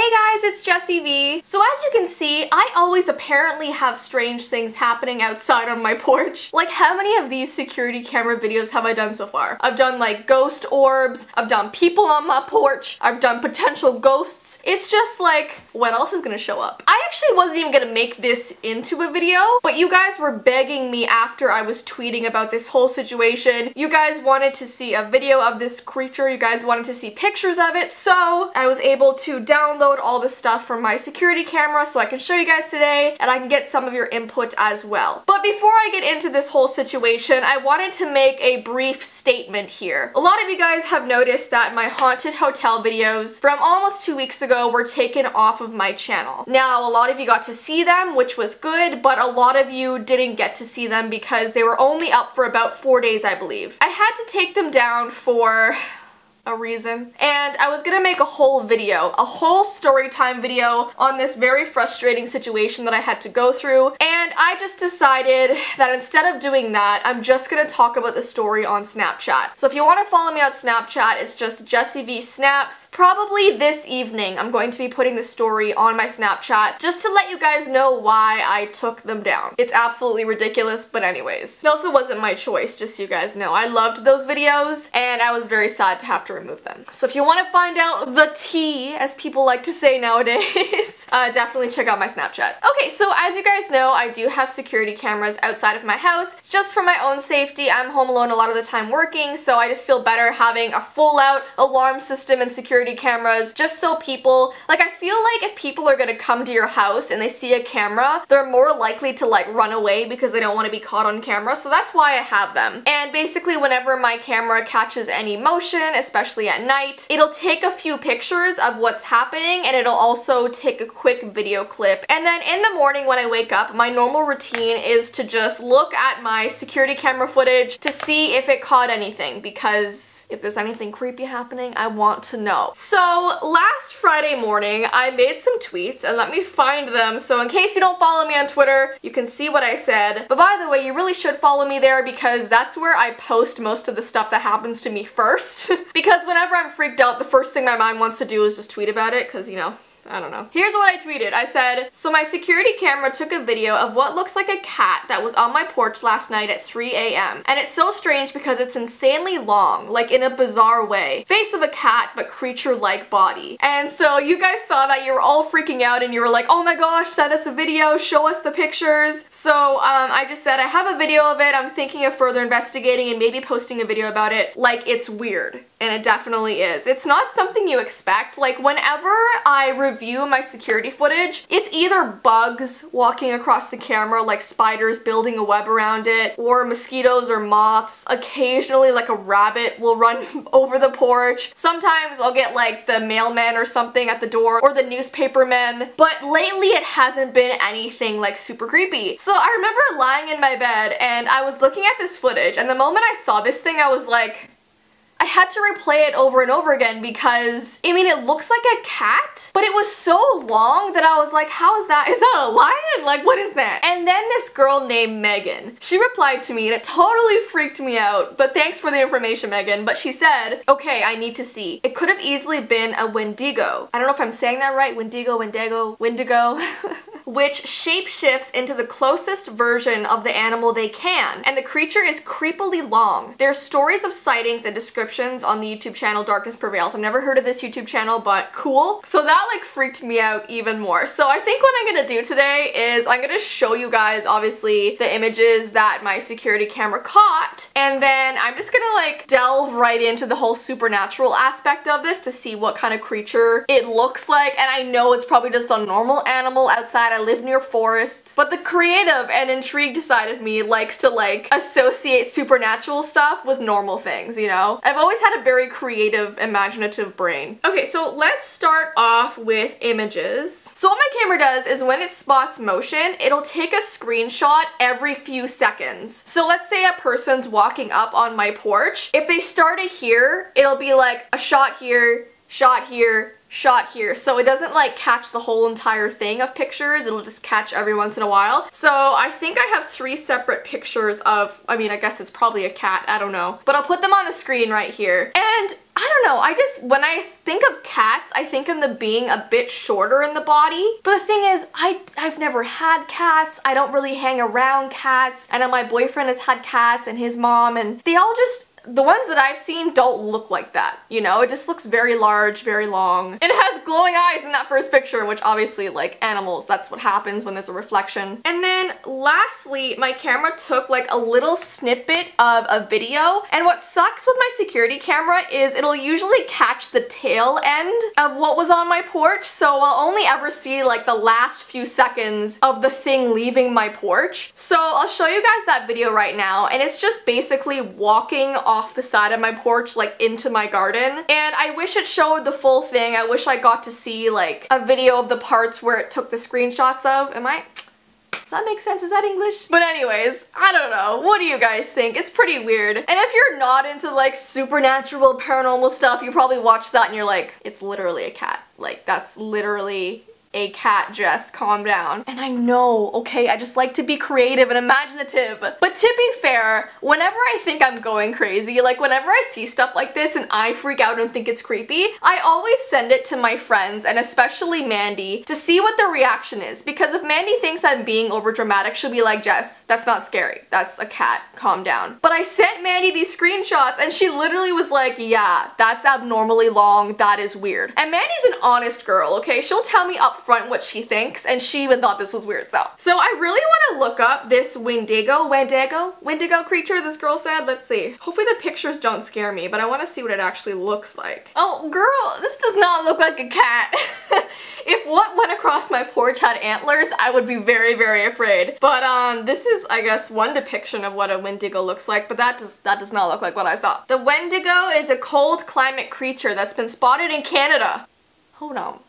Hey guys, it's Jessii Vee. So as you can see, I always apparently have strange things happening outside on my porch. Like, how many of these security camera videos have I done so far? I've done like ghost orbs, I've done people on my porch, I've done potential ghosts. It's just like, what else is gonna show up? I actually wasn't even gonna make this into a video, but you guys were begging me after I was tweeting about this whole situation. You guys wanted to see a video of this creature, you guys wanted to see pictures of it, so I was able to download all the stuff from my security camera so I can show you guys today, and I can get some of your input as well. But before I get into this whole situation, I wanted to make a brief statement here. A lot of you guys have noticed that my haunted hotel videos from almost 2 weeks ago were taken off of my channel. Now, a lot of you got to see them, which was good, but a lot of you didn't get to see them because they were only up for about 4 days, I believe. I had to take them down for a reason. And I was gonna make a whole video, a whole story time video on this very frustrating situation that I had to go through, and I just decided that instead of doing that, I'm just gonna talk about the story on Snapchat. So if you want to follow me on Snapchat, it's just Jessii Vee Snaps. Probably this evening, I'm going to be putting the story on my Snapchat just to let you guys know why I took them down. It's absolutely ridiculous, but anyways. It also wasn't my choice, just so you guys know. I loved those videos, and I was very sad to have to remove them. So if you want to find out the tea, as people like to say nowadays, definitely check out my Snapchat. Okay, so as you guys know, I do have security cameras outside of my house, just for my own safety. I'm home alone a lot of the time working, so I just feel better having a full-out alarm system and security cameras, just so people, like, I feel like if people are gonna come to your house and they see a camera, they're more likely to like run away because they don't want to be caught on camera, so that's why I have them. And basically whenever my camera catches any motion, especially at night, it'll take a few pictures of what's happening, and it'll also take a quick video clip. And then in the morning when I wake up, my normal routine is to just look at my security camera footage to see if it caught anything, because if there's anything creepy happening, I want to know. So last Friday morning, I made some tweets, and let me find them so in case you don't follow me on Twitter, you can see what I said. But by the way, you really should follow me there because that's where I post most of the stuff that happens to me first. Because whenever I'm freaked out, the first thing my mind wants to do is just tweet about it, because, you know, I don't know. Here's what I tweeted. I said, so my security camera took a video of what looks like a cat that was on my porch last night at 3 a.m. And it's so strange because it's insanely long, like in a bizarre way. Face of a cat, but creature-like body. And so you guys saw that, you were all freaking out and you were like, oh my gosh, send us a video, show us the pictures. So I just said, I have a video of it. I'm thinking of further investigating and maybe posting a video about it. Like, it's weird. And it definitely is. It's not something you expect. Like, whenever I review my security footage, it's either bugs walking across the camera, like spiders building a web around it, or mosquitoes or moths. Occasionally, like a rabbit will run over the porch. Sometimes I'll get like the mailman or something at the door, or the newspaperman. But lately it hasn't been anything like super creepy. So I remember lying in my bed and I was looking at this footage, and the moment I saw this thing, I was like, I had to replay it over and over again because, I mean, it looks like a cat, but it was so long that I was like, how is that? Is that a lion? Like, what is that? And then this girl named Megan, she replied to me and it totally freaked me out, but thanks for the information, Megan. But she said, okay, I need to see. It could have easily been a Wendigo. I don't know if I'm saying that right. Wendigo, Wendigo. Which shapeshifts into the closest version of the animal they can. And the creature is creepily long. There's stories of sightings and descriptions on the YouTube channel Darkness Prevails. I've never heard of this YouTube channel, but cool. So that like freaked me out even more. So I think what I'm gonna do today is I'm gonna show you guys obviously the images that my security camera caught, and then I'm just gonna like delve right into the whole supernatural aspect of this to see what kind of creature it looks like. And I know it's probably just a normal animal outside. I live near forests, but the creative and intrigued side of me likes to like associate supernatural stuff with normal things, you know? I've always had a very creative, imaginative brain. Okay, so let's start off with images. So what my camera does is when it spots motion, it'll take a screenshot every few seconds. So let's say a person's walking up on my porch. If they started here, it'll be like a shot here, shot here, shot here, so it doesn't like catch the whole entire thing of pictures, it'll just catch every once in a while. So I think I have 3 separate pictures of, I mean, I guess it's probably a cat, I don't know. But I'll put them on the screen right here. And I don't know, when I think of cats, I think of them being a bit shorter in the body. But the thing is, I've never had cats. I don't really hang around cats. I know my boyfriend has had cats and his mom, and they all just, the ones that I've seen don't look like that, you know? It just looks very large, very long. It has glowing eyes in that first picture, which obviously, like animals, that's what happens when there's a reflection. And then lastly, my camera took like a little snippet of a video, and what sucks with my security camera is it'll usually catch the tail end of what was on my porch, so I'll only ever see like the last few seconds of the thing leaving my porch. So I'll show you guys that video right now, and it's just basically walking off the side of my porch, like into my garden. And I wish it showed the full thing. I wish I got to see like a video of the parts where it took the screenshots of. Does that make sense? Is that English? But anyways, I don't know. What do you guys think? It's pretty weird. And if you're not into like supernatural, paranormal stuff, you probably watch that and you're like, it's literally a cat. Like, that's literally a cat, Jess, calm down. And I know, okay, I just like to be creative and imaginative. But to be fair, whenever I think I'm going crazy, like whenever I see stuff like this and I freak out and think it's creepy, I always send it to my friends, and especially Mandy, to see what the reaction is. Because if Mandy thinks I'm being over dramatic, she'll be like, Jess, that's not scary. That's a cat, calm down. But I sent Mandy these screenshots and she literally was like, yeah, that's abnormally long, that is weird. And Mandy's an honest girl, okay? She'll tell me up front what she thinks, and she even thought this was weird. So I really want to look up this Wendigo creature this girl said. Let's see. Hopefully the pictures don't scare me, but I want to see what it actually looks like. Oh girl, this does not look like a cat. If what went across my porch had antlers, I would be very, very afraid. But this is, I guess, one depiction of what a Wendigo looks like, but that does not look like what I thought. The Wendigo is a cold climate creature that's been spotted in Canada. Hold on.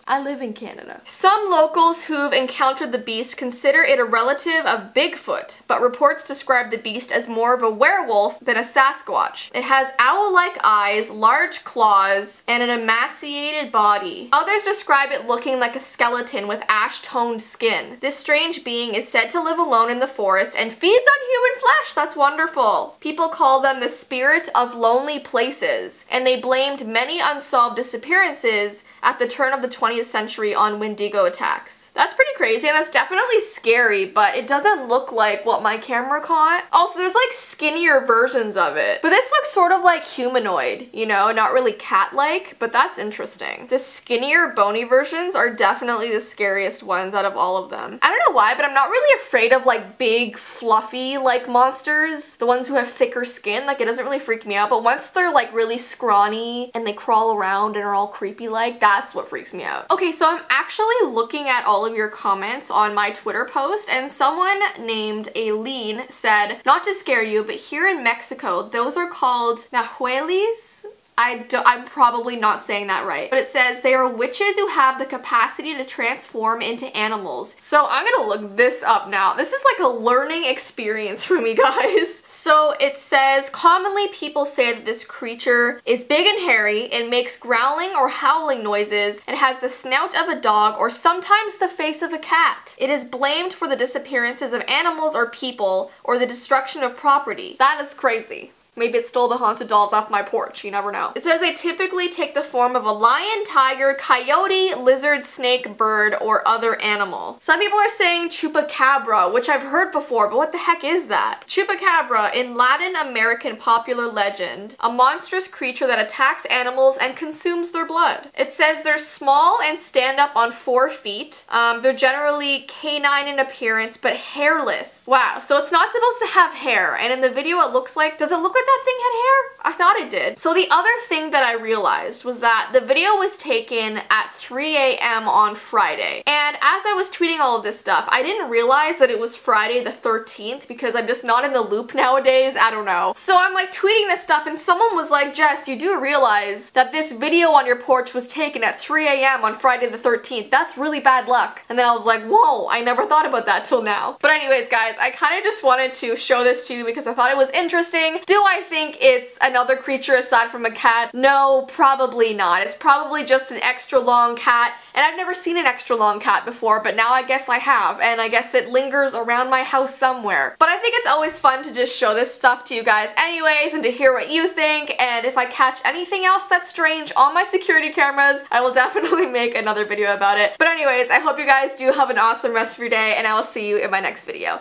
I live in Canada. Some locals who've encountered the beast consider it a relative of Bigfoot, but reports describe the beast as more of a werewolf than a Sasquatch. It has owl-like eyes, large claws, and an emaciated body. Others describe it looking like a skeleton with ash-toned skin. This strange being is said to live alone in the forest and feeds on human flesh. That's wonderful. People call them the spirit of lonely places, and they blamed many unsolved disappearances at the turn of the 20th century on Wendigo attacks. That's pretty crazy, and that's definitely scary, but it doesn't look like what my camera caught. Also, there's like skinnier versions of it, but this looks sort of like humanoid, you know, not really cat-like, but that's interesting. The skinnier, bony versions are definitely the scariest ones out of all of them. I don't know why, but I'm not really afraid of like big, fluffy like monsters. The ones who have thicker skin, like it doesn't really freak me out, but once they're like really scrawny and they crawl around and are all creepy like, that's what freaks me out. Okay, so I'm actually looking at all of your comments on my Twitter post, and someone named Aileen said, not to scare you, but here in Mexico, those are called nahuelis. I'm probably not saying that right, but it says they are witches who have the capacity to transform into animals. So I'm gonna look this up now. This is like a learning experience for me, guys. So it says, commonly people say that this creature is big and hairy and makes growling or howling noises and has the snout of a dog or sometimes the face of a cat. It is blamed for the disappearances of animals or people or the destruction of property. That is crazy. Maybe it stole the haunted dolls off my porch, you never know. It says they typically take the form of a lion, tiger, coyote, lizard, snake, bird, or other animal. Some people are saying chupacabra, which I've heard before, but what the heck is that? Chupacabra, in Latin American popular legend, a monstrous creature that attacks animals and consumes their blood. It says they're small and stand up on 4 feet. They're generally canine in appearance, but hairless. Wow, so it's not supposed to have hair, and in the video it looks like, does it look like that thing had hair? I thought it did. So the other thing that I realized was that the video was taken at 3 a.m. on Friday. And as I was tweeting all of this stuff, I didn't realize that it was Friday the 13th because I'm just not in the loop nowadays. I don't know. So I'm like tweeting this stuff and someone was like, Jess, you do realize that this video on your porch was taken at 3 a.m. on Friday the 13th. That's really bad luck. And then I was like, whoa, I never thought about that till now. But anyways, guys, I kind of just wanted to show this to you because I thought it was interesting. Do I think it's another creature aside from a cat? No, probably not. It's probably just an extra long cat, and I've never seen an extra long cat before, but now I guess I have, and I guess it lingers around my house somewhere. But I think it's always fun to just show this stuff to you guys anyways, and to hear what you think, and if I catch anything else that's strange on my security cameras, I will definitely make another video about it. But anyways, I hope you guys do have an awesome rest of your day, and I will see you in my next video.